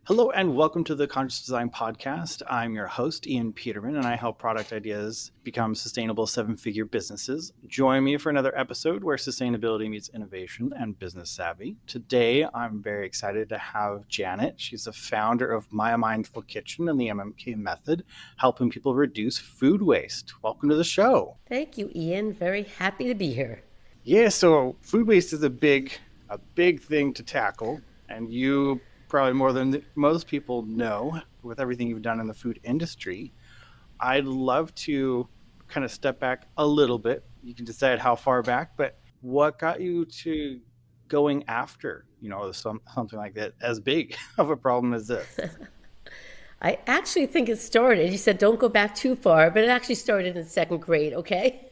Hello and welcome to the Conscious Design Podcast. I'm your host, Ian Peterman, and I help product ideas become sustainable seven-figure businesses. Join me for another episode where sustainability meets innovation and business savvy. Today, I'm very excited to have Janet. She's the founder of My Mindful Kitchen and the MMK Method, helping people reduce food waste. Welcome to the show. Thank you, Ian. Very happy to be here. Yeah, so food waste is a big thing to tackle, and you probably more than most people know with everything you've done in the food industry. I'd love to kind of step back a little bit. You can decide how far back, but what got you to going after, something like that as big of a problem as this? I actually think it started, you said don't go back too far, but it actually started in second grade, okay?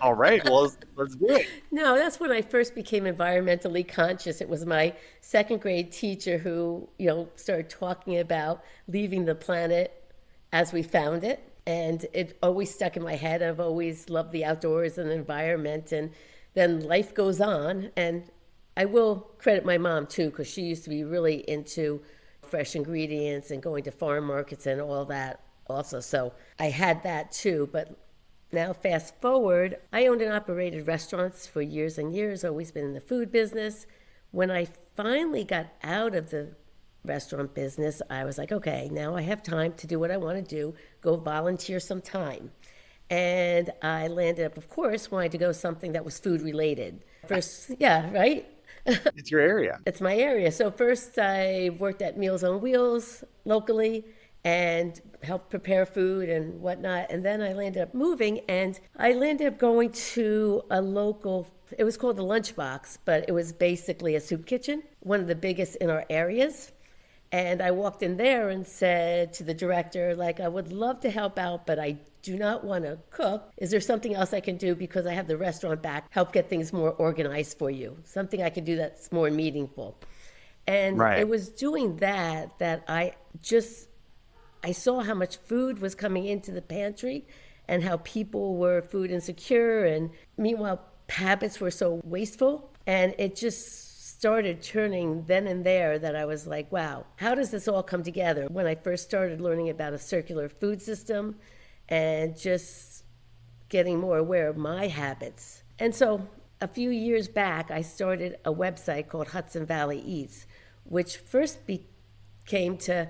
All right, well, let's do it. No, that's when I first became environmentally conscious. It was my second grade teacher who, started talking about leaving the planet as we found it. And it always stuck in my head. I've always loved the outdoors and the environment. And then life goes on. And I will credit my mom too, because she used to be really into fresh ingredients and going to farm markets and all that also. So I had that too. But now, fast forward, I owned and operated restaurants for years and years, always been in the food business. When I finally got out of the restaurant business, I was like, okay, now I have time to do what I want to do, go volunteer some time. And I landed up, of course, wanting to go something that was food related. First, yeah, right? It's your area. It's my area. So first I worked at Meals on Wheels locally and helped prepare food and whatnot. And then I landed up moving and I landed up going to a local, it was called the Lunchbox, but it was basically a soup kitchen, one of the biggest in our areas. And I walked in there and said to the director, I would love to help out, but I do not want to cook. Is there something else I can do because I have the restaurant back, help get things more organized for you? Something I can do that's more meaningful. And Right. It was doing that I saw how much food was coming into the pantry and how people were food insecure, and meanwhile habits were so wasteful. And it just started turning then and there that I was like, wow, how does this all come together? When I first started learning about a circular food system and just getting more aware of my habits. And so a few years back, I started a website called Hudson Valley Eats, which first became to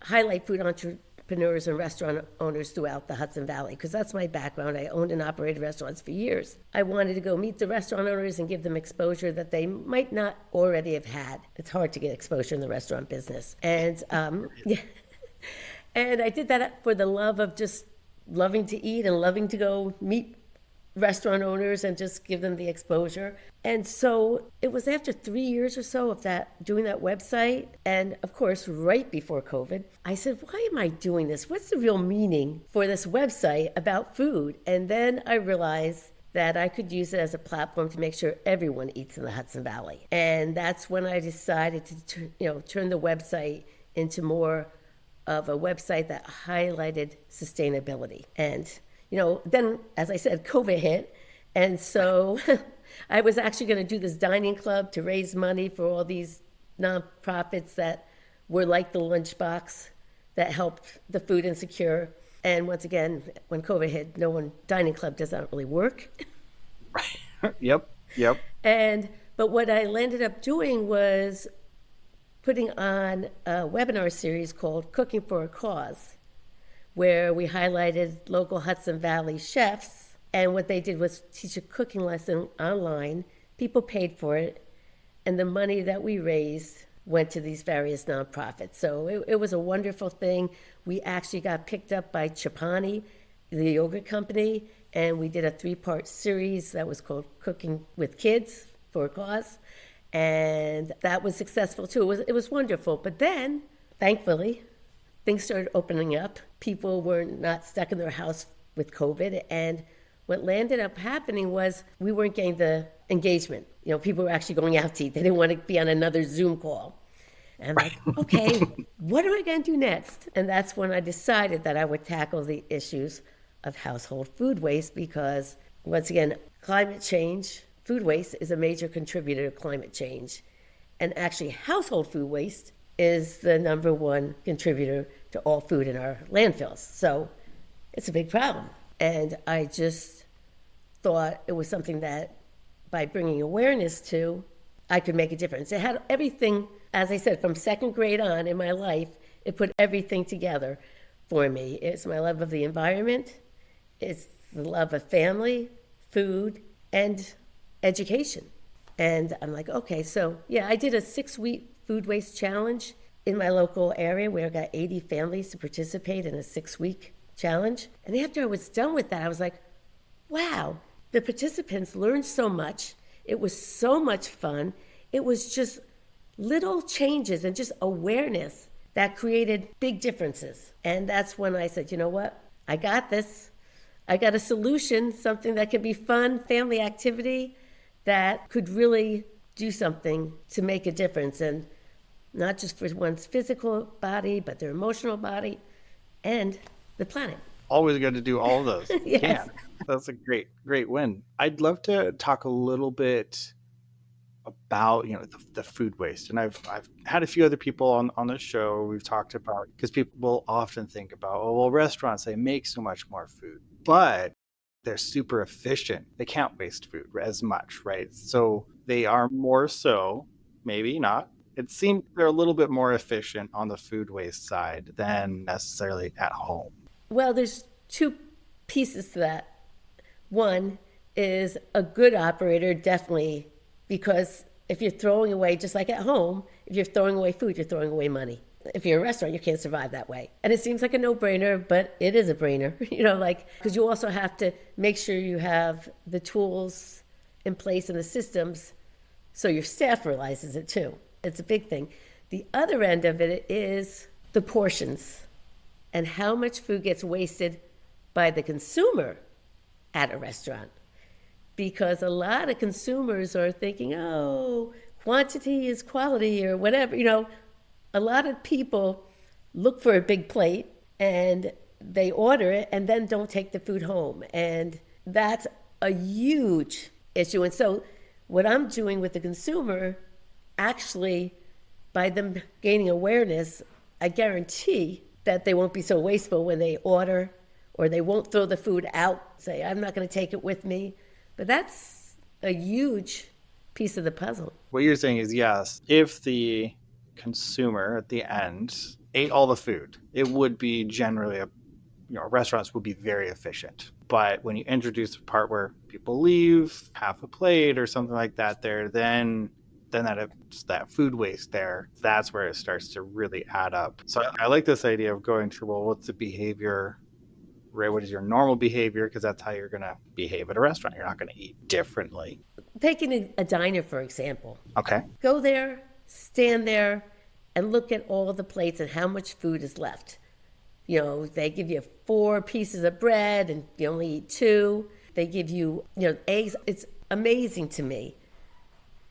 highlight food entrepreneurs and restaurant owners throughout the Hudson Valley, because that's my background. I owned and operated restaurants for years. I wanted to go meet the restaurant owners and give them exposure that they might not already have had. It's hard to get exposure in the restaurant business. And yeah. And I did that for the love of just loving to eat and loving to go meet restaurant owners and just give them the exposure. And so it was after 3 years or so of that, doing that website, and of course right before COVID, I said, why am I doing this? What's the real meaning for this website about food? And then I realized that I could use it as a platform to make sure everyone eats in the Hudson Valley. And that's when I decided to turn the website into more of a website that highlighted sustainability. And then, as I said, COVID hit. And so I was actually going to do this dining club to raise money for all these nonprofits that were like the Lunchbox that helped the food insecure. And once again, when COVID hit, dining club does not really work. Yep. But what I ended up doing was putting on a webinar series called Cooking for a Cause, where we highlighted local Hudson Valley chefs, and what they did was teach a cooking lesson online. People paid for it, and the money that we raised went to these various nonprofits. So it was a wonderful thing. We actually got picked up by 𝗡cie𝘁𝗯𝗹𝗲, the yogurt company, and we did a 3-part series that was called Cooking with Kids for a Cause, and that was successful too. It was wonderful. But then, thankfully, things started opening up. People were not stuck in their house with COVID. And what landed up happening was we weren't getting the engagement. People were actually going out to eat. They didn't want to be on another Zoom call. And I'm like, okay, what am I going to do next? And that's when I decided that I would tackle the issues of household food waste, because once again, climate change, food waste is a major contributor to climate change. And actually, household food waste is the number one contributor to all food in our landfills. So it's a big problem. And I just thought it was something that by bringing awareness to, I could make a difference. It had everything, as I said, from second grade on in my life, it put everything together for me. It's my love of the environment, it's the love of family, food, and education. And I'm like, okay, so yeah, I did a 6-week food waste challenge in my local area where I got 80 families to participate in a 6-week challenge. And after I was done with that, I was like, wow, the participants learned so much. It was so much fun. It was just little changes and just awareness that created big differences. And that's when I said, you know what? I got this. I got a solution, something that could be fun, family activity that could really do something to make a difference. And not just for one's physical body, but their emotional body and the planet. Always good to do all of those. Yes. Yeah, that's a great win. I'd love to talk a little bit about the food waste, and I've had a few other people on the show. We've talked about, because people will often think about, oh well, restaurants, they make so much more food, but they're super efficient. They can't waste food as much, right? So they are more so, maybe not. It seems they're a little bit more efficient on the food waste side than necessarily at home. Well, there's two pieces to that. One is a good operator, definitely, because if you're throwing away, just like at home, if you're throwing away food, you're throwing away money. If you're a restaurant, you can't survive that way. And it seems like a no-brainer, but it is a brainer, because you also have to make sure you have the tools in place and the systems so your staff realizes it too. It's a big thing. The other end of it is the portions and how much food gets wasted by the consumer at a restaurant. Because a lot of consumers are thinking, oh, quantity is quality or whatever. A lot of people look for a big plate and they order it and then don't take the food home. And that's a huge issue. And so what I'm doing with the consumer, actually, by them gaining awareness, I guarantee that they won't be so wasteful when they order, or they won't throw the food out, say, I'm not going to take it with me. But that's a huge piece of the puzzle. What you're saying is, yes, if the consumer at the end ate all the food, it would be generally restaurants would be very efficient. But when you introduce the part where people leave half a plate or something like that there, then that food waste there, that's where it starts to really add up. So I like this idea of going to, well, what's the behavior, right? What is your normal behavior? Because that's how you're going to behave at a restaurant. You're not going to eat differently. Taking a diner, for example. Okay. Go there, stand there, and look at all the plates and how much food is left. They give you 4 pieces of bread and you only eat 2. They give you, eggs. It's amazing to me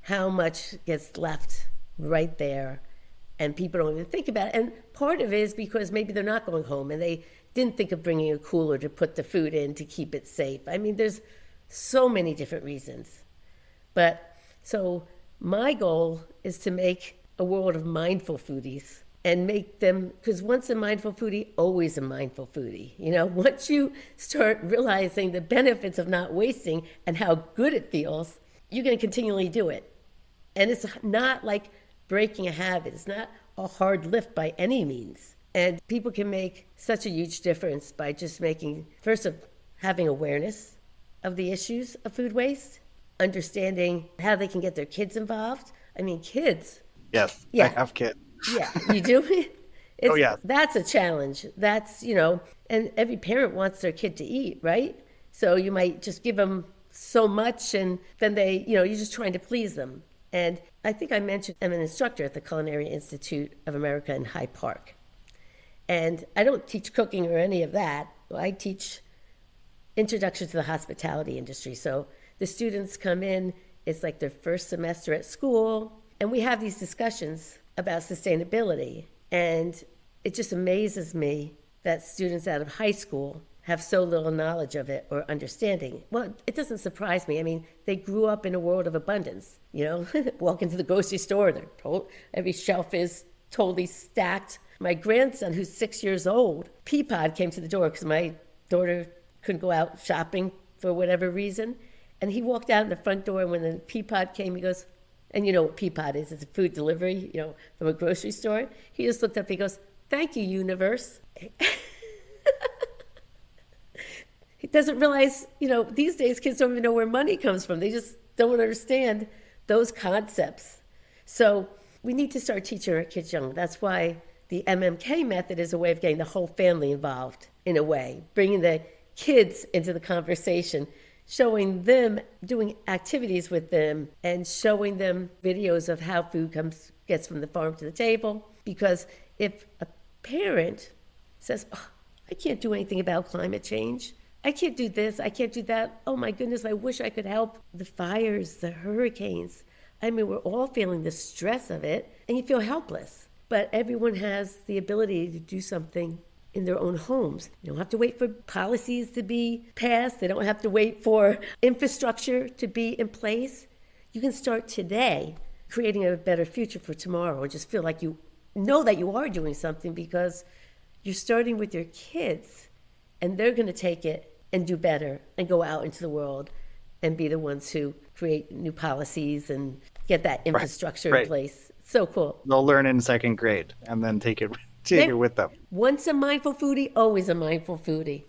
how much gets left right there, and people don't even think about it. And part of it is because maybe they're not going home and they didn't think of bringing a cooler to put the food in to keep it safe. I mean, there's so many different reasons. But so my goal is to make a world of mindful foodies and make them, because once a mindful foodie, always a mindful foodie. Once you start realizing the benefits of not wasting and how good it feels, you're going to continually do it. And it's not like breaking a habit. It's not a hard lift by any means. And people can make such a huge difference by just first of having awareness of the issues of food waste, understanding how they can get their kids involved. I mean, kids. Yes, yeah. I have kids. Yeah, you do? Oh, yeah. That's a challenge. That's, and every parent wants their kid to eat, right? So you might just give them so much and then you're just trying to please them. And I think I mentioned I'm an instructor at the Culinary Institute of America in Hyde Park. And I don't teach cooking or any of that. I teach introduction to the hospitality industry. So the students come in, it's like their first semester at school, and we have these discussions about sustainability. And it just amazes me that students out of high school have so little knowledge of it or understanding. Well, it doesn't surprise me. I mean, they grew up in a world of abundance, Walk into the grocery store, they're told every shelf is totally stacked. My grandson, who's 6 years old, 𝗡cie came to the door because my daughter couldn't go out shopping for whatever reason. And he walked out in the front door, and when the 𝗡cie came, he goes, and you know what 𝗡cie is, it's a food delivery, from a grocery store. He just looked up, he goes, "Thank you, universe." He doesn't realize, these days kids don't even know where money comes from. They just don't understand those concepts. So we need to start teaching our kids young. That's why the MMK method is a way of getting the whole family involved in a way, bringing the kids into the conversation, showing them, doing activities with them, and showing them videos of how food gets from the farm to the table. Because if a parent says, "Oh, I can't do anything about climate change. I can't do this, I can't do that. Oh my goodness, I wish I could help." The fires, the hurricanes. I mean, we're all feeling the stress of it, and you feel helpless. But everyone has the ability to do something in their own homes. You don't have to wait for policies to be passed. They don't have to wait for infrastructure to be in place. You can start today creating a better future for tomorrow, and just feel like you know that you are doing something because you're starting with your kids, and they're going to take it and do better and go out into the world and be the ones who create new policies and get that infrastructure in place. So cool. They'll learn in second grade and then take it with them. Once a mindful foodie, always a mindful foodie.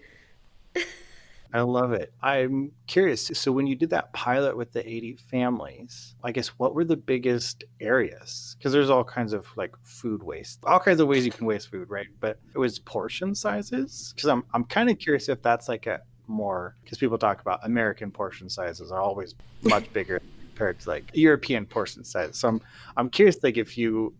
I love it. I'm curious. So when you did that pilot with the 80 families, I guess what were the biggest areas? Because there's all kinds of like food waste, all kinds of ways you can waste food, right? But it was portion sizes. Because I'm kind of curious if that's like a more, because people talk about American portion sizes are always much bigger compared to like European portion size. So I'm curious, like if you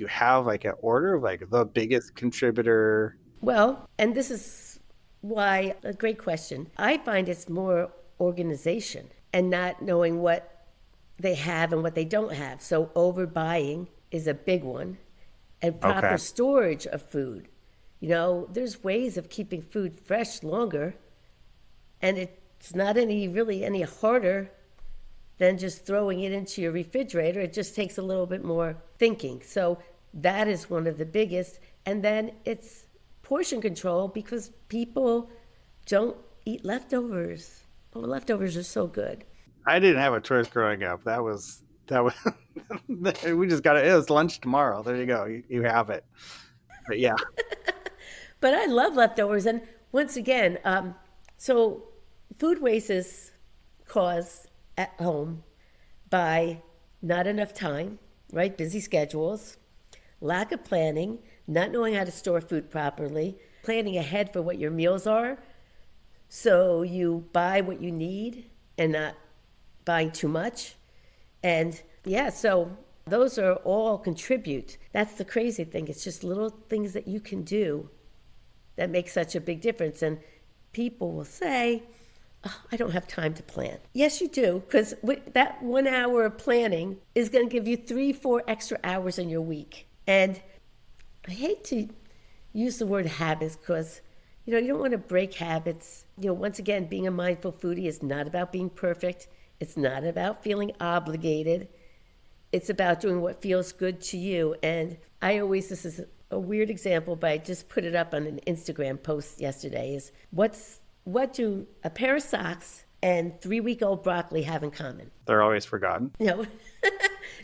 have like an order of like the biggest contributor. Well, and this is why, a great question. I find it's more organization and not knowing what they have and what they don't have. So overbuying is a big one, and proper storage of food. There's ways of keeping food fresh longer, and it's not really any harder than just throwing it into your refrigerator. It just takes a little bit more thinking. So that is one of the biggest. And then it's portion control, because people don't eat leftovers. Oh, leftovers are so good. I didn't have a choice growing up. That was we just got it. It was lunch tomorrow. There you go. You have it. But yeah. But I love leftovers. And once again, so food waste is caused at home by not enough time, right? Busy schedules, lack of planning, not knowing how to store food properly, planning ahead for what your meals are. So you buy what you need and not buying too much. And yeah, so those are all contribute. That's the crazy thing. It's just little things that you can do that make such a big difference. And people will say, "Oh, I don't have time to plan." Yes, you do, because that 1 hour of planning is going to give you 3-4 extra hours in your week. And I hate to use the word habits because, you don't want to break habits. Once again, being a mindful foodie is not about being perfect. It's not about feeling obligated. It's about doing what feels good to you. And this is a weird example, but I just put it up on an Instagram post yesterday, is what do a pair of socks and 3-week-old broccoli have in common? They're always forgotten.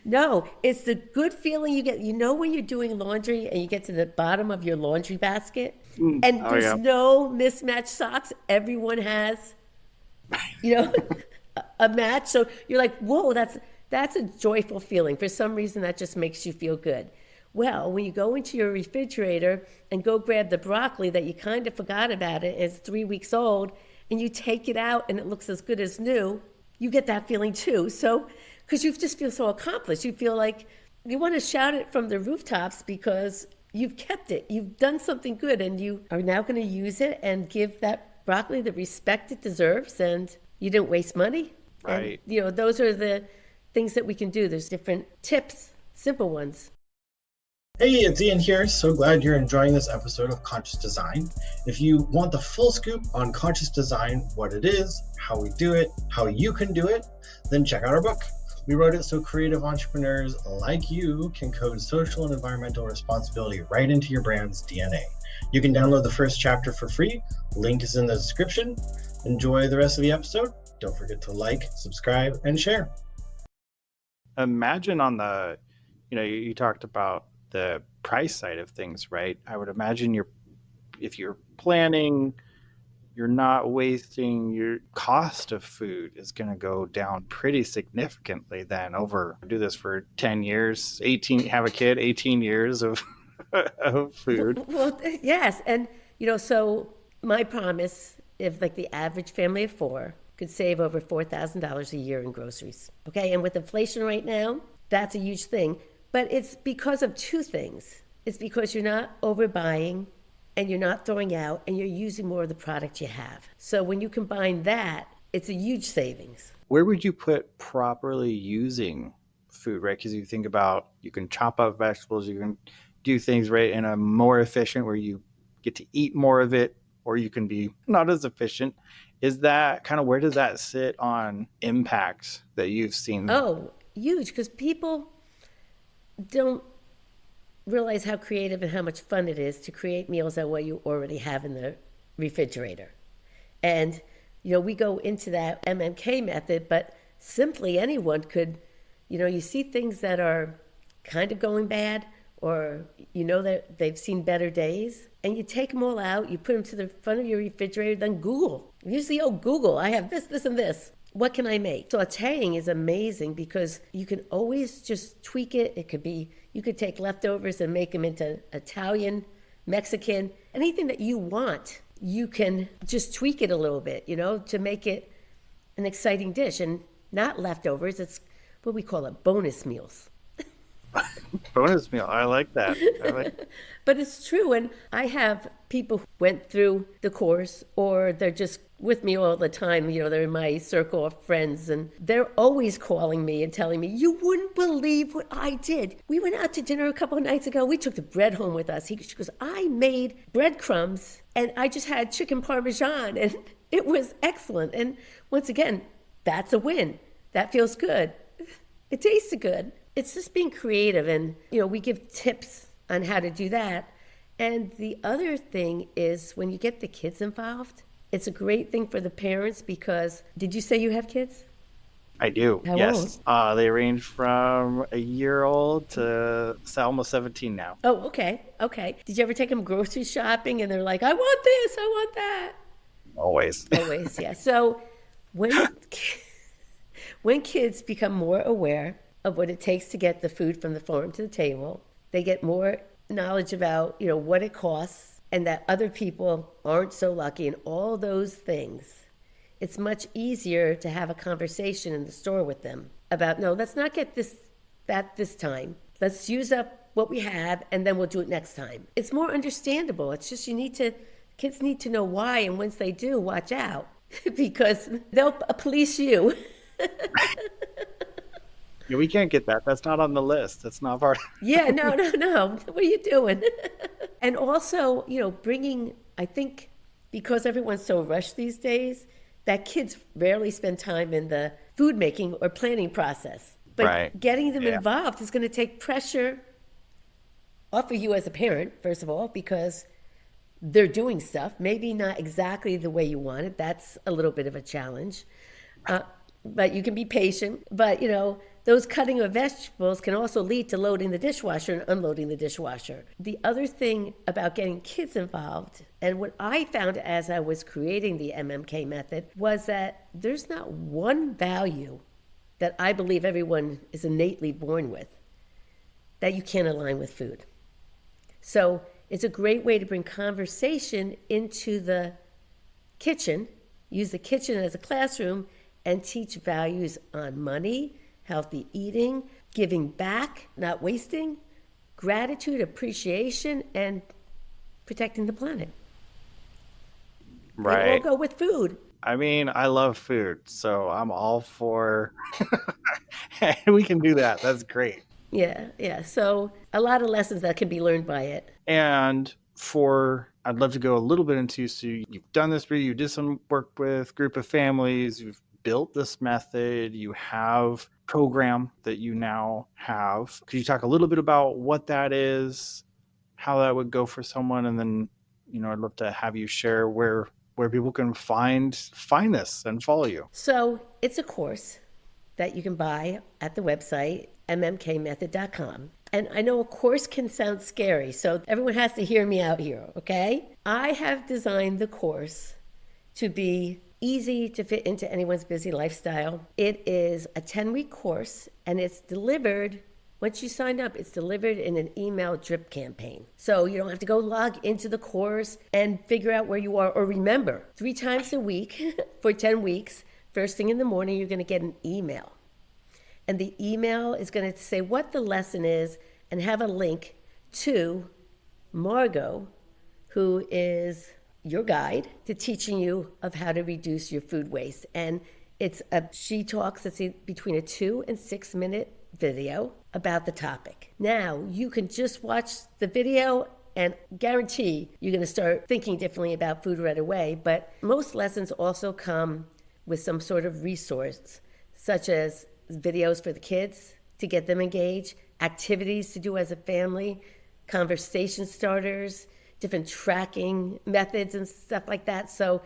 No, it's the good feeling you get. When you're doing laundry and you get to the bottom of your laundry basket and there's no mismatched socks. Everyone has, a match. So you're like, whoa, that's a joyful feeling. For some reason, that just makes you feel good. Well, when you go into your refrigerator and go grab the broccoli that you kind of forgot about it's 3 weeks old, and you take it out and it looks as good as new, you get that feeling too. So, because you just feel so accomplished. You feel like you want to shout it from the rooftops because you've kept it. You've done something good, and you are now going to use it and give that broccoli the respect it deserves, and you didn't waste money. Right. And, those are the things that we can do. There's different tips, simple ones. Hey, it's Ian here. So glad you're enjoying this episode of Conscious Design. If you want the full scoop on conscious design, what it is, how we do it, how you can do it, then check out our book. We wrote it so creative entrepreneurs like you can code social and environmental responsibility right into your brand's DNA. You can download the first chapter for free. Link is in the description. Enjoy the rest of the episode. Don't forget to like, subscribe, and share. Imagine on the, you talked about the price side of things, right? I would imagine if you're planning, you're not wasting, your cost of food is going to go down pretty significantly then do this for 10 years, 18, have a kid, 18 years of, of food. Well, yes. And, so my promise, if like the average family of four could save over $4,000 a year in groceries. Okay. And with inflation right now, that's a huge thing. But it's because of two things. It's because you're not overbuying and you're not throwing out, and you're using more of the product you have. So when you combine that, it's a huge savings. Where would you put properly using food, right? Because you think about, you can chop up vegetables, you can do things right in a more efficient where you get to eat more of it, or you can be not as efficient. Is that kind of, where does that sit on impacts that you've seen? Oh, huge, because people don't realize how creative and how much fun it is to create meals out of what you already have in the refrigerator. And, we go into that MMK method, but simply anyone could, you see things that are kind of going bad, or that they've seen better days, and you take them all out, you put them to the front of your refrigerator, then Google. Usually, Google, I have this, this, and this. What can I make? Sauteing is amazing because you can always just tweak it. It could be, you could take leftovers and make them into Italian, Mexican, anything that you want. You can just tweak it a little bit, to make it an exciting dish. And not leftovers, it's what we call it, bonus meals. Bonus meal. I like that. But it's true. And I have people who went through the course, or they're just with me all the time. They're in my circle of friends, and they're always calling me and telling me, you wouldn't believe what I did. We went out to dinner a couple of nights ago. We took the bread home with us. She goes, I made breadcrumbs and I just had chicken parmesan and it was excellent. And once again, that's a win. That feels good. It tasted good. It's just being creative, and we give tips on how to do that. And the other thing is, when you get the kids involved, it's a great thing for the parents because, did you say you have kids? I do. How yes. They range from a year old to almost 17 now. Oh, okay. Did you ever take them grocery shopping and they're like, I want this, I want that? Always. Always, yeah. So when kids become more aware of what it takes to get the food from the farm to the table, they get more knowledge about, what it costs and that other people aren't so lucky and all those things. It's much easier to have a conversation in the store with them about, no, let's not get that this time. Let's use up what we have and then we'll do it next time. It's more understandable. It's just kids need to know why, and once they do, watch out because they'll police you. Yeah, we can't get that. That's not on the list. That's not part. Yeah, no. What are you doing? And also, bringing, I think, because everyone's so rushed these days, that kids rarely spend time in the food making or planning process. But right. Getting them involved is going to take pressure off of you as a parent, first of all, because they're doing stuff, maybe not exactly the way you want it. That's a little bit of a challenge. But you can be patient. But, those cutting of vegetables can also lead to loading the dishwasher and unloading the dishwasher. The other thing about getting kids involved, and what I found as I was creating the MMK method, was that there's not one value that I believe everyone is innately born with that you can't align with food. So it's a great way to bring conversation into the kitchen, use the kitchen as a classroom, and teach values on money, healthy eating, giving back, not wasting, gratitude, appreciation, and protecting the planet. Right. They all go with food. I mean, I love food, so I'm all for we can do that. That's great. Yeah. So a lot of lessons that can be learned by it. And I'd love to go a little bit into, so you've done this, you did some work with group of families, you've built this method, you have program that you now have. Could you talk a little bit about what that is, how that would go for someone, and then, I'd love to have you share where people can find this and follow you. So it's a course that you can buy at the website, mmkmethod.com. And I know a course can sound scary, so everyone has to hear me out here, okay? I have designed the course to be easy to fit into anyone's busy lifestyle. It is a 10-week course, and it's delivered, once you sign up, it's delivered in an email drip campaign. So you don't have to go log into the course and figure out where you are, or remember, 3 times a week for 10 weeks, first thing in the morning, you're gonna get an email. And the email is gonna say what the lesson is and have a link to Margot, who is your guide to teaching you of how to reduce your food waste. And she talks, it's between a 2 and 6 minute video about the topic. Now, you can just watch the video and guarantee you're gonna start thinking differently about food right away. But most lessons also come with some sort of resource, such as videos for the kids to get them engaged, activities to do as a family, conversation starters, different tracking methods and stuff like that. So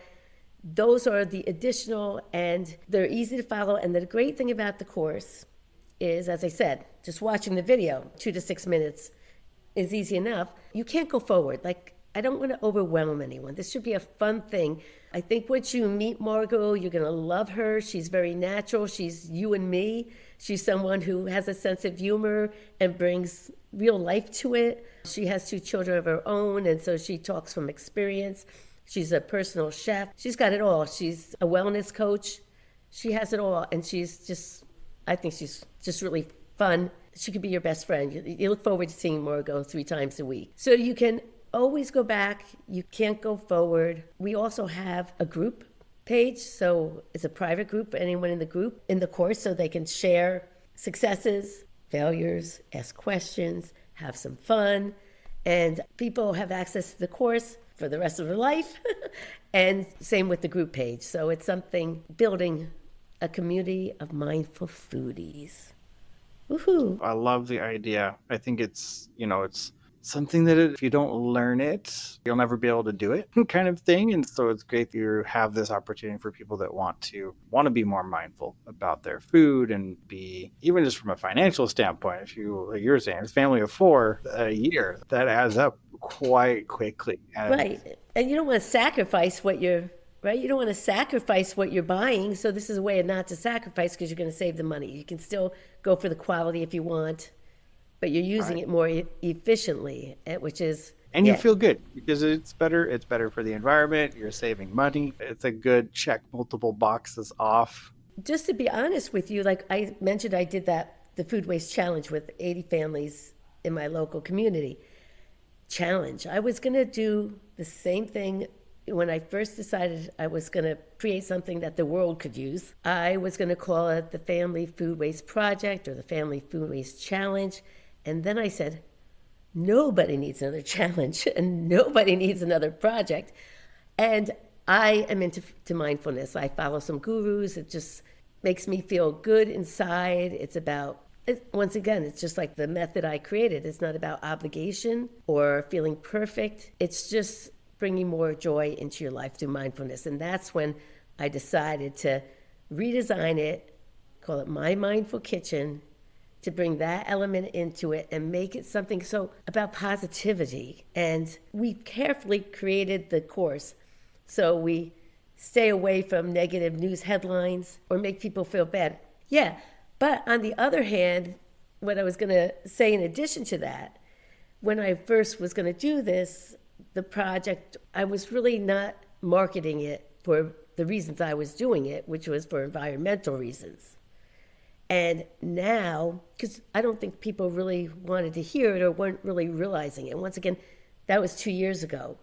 those are the additional, and they're easy to follow. And the great thing about the course is, as I said, just watching the video, 2 to 6 minutes is easy enough. You can't go forward. I don't want to overwhelm anyone. This should be a fun thing. I think once you meet Margot, you're going to love her. She's very natural. She's you and me. She's someone who has a sense of humor and brings real life to it. She has 2 children of her own, and so she talks from experience. She's a personal chef. She's got it all. She's a wellness coach. She has it all, and I think she's just really fun. She could be your best friend. You look forward to seeing Margot 3 times a week. So you can always go back. You can't go forward. We also have a group page, so it's a private group for anyone in the group in the course, so they can share successes, failures, ask questions, have some fun, and people have access to the course for the rest of their life. And same with the group page. So it's something building a community of mindful foodies. Woohoo! I love the idea. I think it's something that if you don't learn it, you'll never be able to do it kind of thing. And so it's great that you have this opportunity for people that want to be more mindful about their food and be, even just from a financial standpoint, if you, like you were saying, it's family of 4 a year, that adds up quite quickly. Right. And you don't want to sacrifice what you're, right? You don't want to sacrifice what you're buying. So this is a way of not to sacrifice, because you're going to save the money. You can still go for the quality if you want, but you're using it more efficiently, which is... And you feel good because it's better for the environment. You're saving money. It's a good check multiple boxes off. Just to be honest with you, like I mentioned, I did the food waste challenge with 80 families in my local community. Challenge. I was going to do the same thing when I first decided I was going to create something that the world could use. I was going to call it the Family Food Waste Project or the Family Food Waste Challenge. And then I said, nobody needs another challenge and nobody needs another project. And I am into mindfulness. I follow some gurus. It just makes me feel good inside. Once again, it's just like the method I created. It's not about obligation or feeling perfect. It's just bringing more joy into your life through mindfulness. And that's when I decided to redesign it, call it My Mindful Kitchen, to bring that element into it and make it something so about positivity. And we carefully created the course so we stay away from negative news headlines or make people feel bad. Yeah, but on the other hand, what I was going to say in addition to that, when I first was going to do this, the project, I was really not marketing it for the reasons I was doing it, which was for environmental reasons. And now, because I don't think people really wanted to hear it or weren't really realizing it. Once again, that was 2 years ago.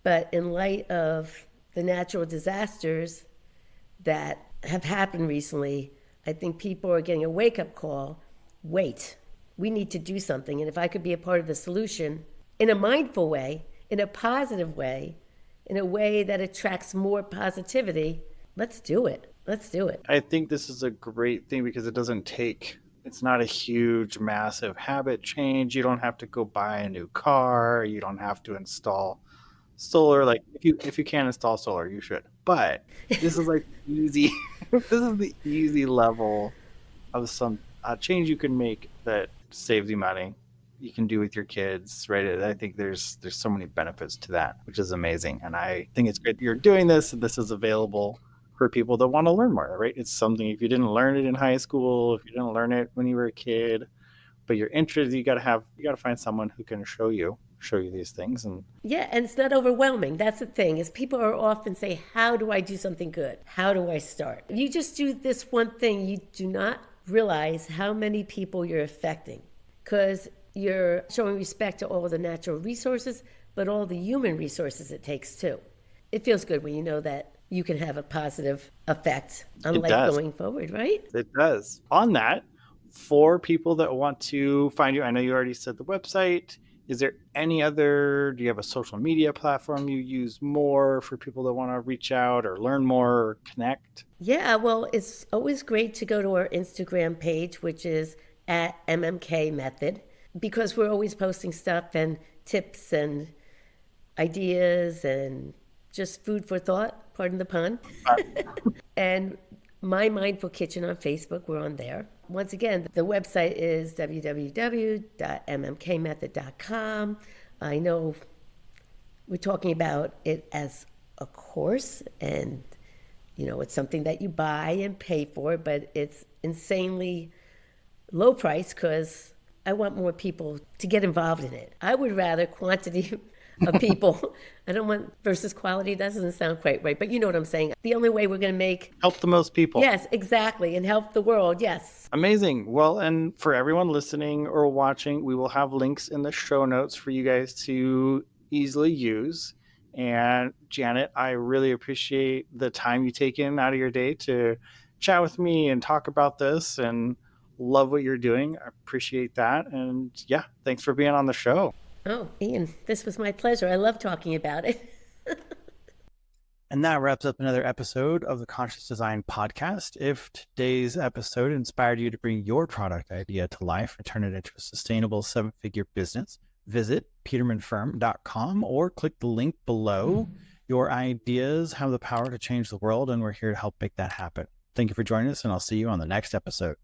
But in light of the natural disasters that have happened recently, I think people are getting a wake-up call. Wait, we need to do something. And if I could be a part of the solution in a mindful way, in a positive way, in a way that attracts more positivity, let's do it. Let's do it. I think this is a great thing because it's not a huge, massive habit change. You don't have to go buy a new car. You don't have to install solar. Like if you can install solar, you should. But this is like easy. This is the easy level of some change you can make that saves you money. You can do with your kids, right? I think there's so many benefits to that, which is amazing. And I think it's great that you're doing this and this is available for people that want to learn more, right? It's something, if you didn't learn it in high school, if you didn't learn it when you were a kid, but you're interested, you got to find someone who can show you these things. And Yeah, and it's not overwhelming. That's the thing, is people are often say, how do I do something good? How do I start? If you just do this one thing, you do not realize how many people you're affecting, because you're showing respect to all the natural resources, but all the human resources it takes too. It feels good when you know that you can have a positive effect on life going forward, right? It does. On that, for people that want to find you, I know you already said the website. Is there do you have a social media platform you use more for people that want to reach out or learn more or connect? Yeah, well, it's always great to go to our Instagram page, which is at MMK Method, because we're always posting stuff and tips and ideas and just food for thought, pardon the pun. And My Mindful Kitchen on Facebook, we're on there. Once again, the website is www.mmkmethod.com. I know we're talking about it as a course, and it's something that you buy and pay for, but it's insanely low price because I want more people to get involved in it. I would rather quantity of people. I don't want versus quality. That doesn't sound quite right, but you know what I'm saying. The only way we're going to help the most people. Yes, exactly. And help the world. Yes. Amazing. Well, and for everyone listening or watching, we will have links in the show notes for you guys to easily use. And Janet, I really appreciate the time you take in out of your day to chat with me and talk about this, and love what you're doing. I appreciate that. And yeah, thanks for being on the show. Oh, Ian, this was my pleasure. I love talking about it. And that wraps up another episode of the Conscious Design Podcast. If today's episode inspired you to bring your product idea to life and turn it into a sustainable 7-figure business, visit petermanfirm.com or click the link below. Your ideas have the power to change the world, and we're here to help make that happen. Thank you for joining us, and I'll see you on the next episode.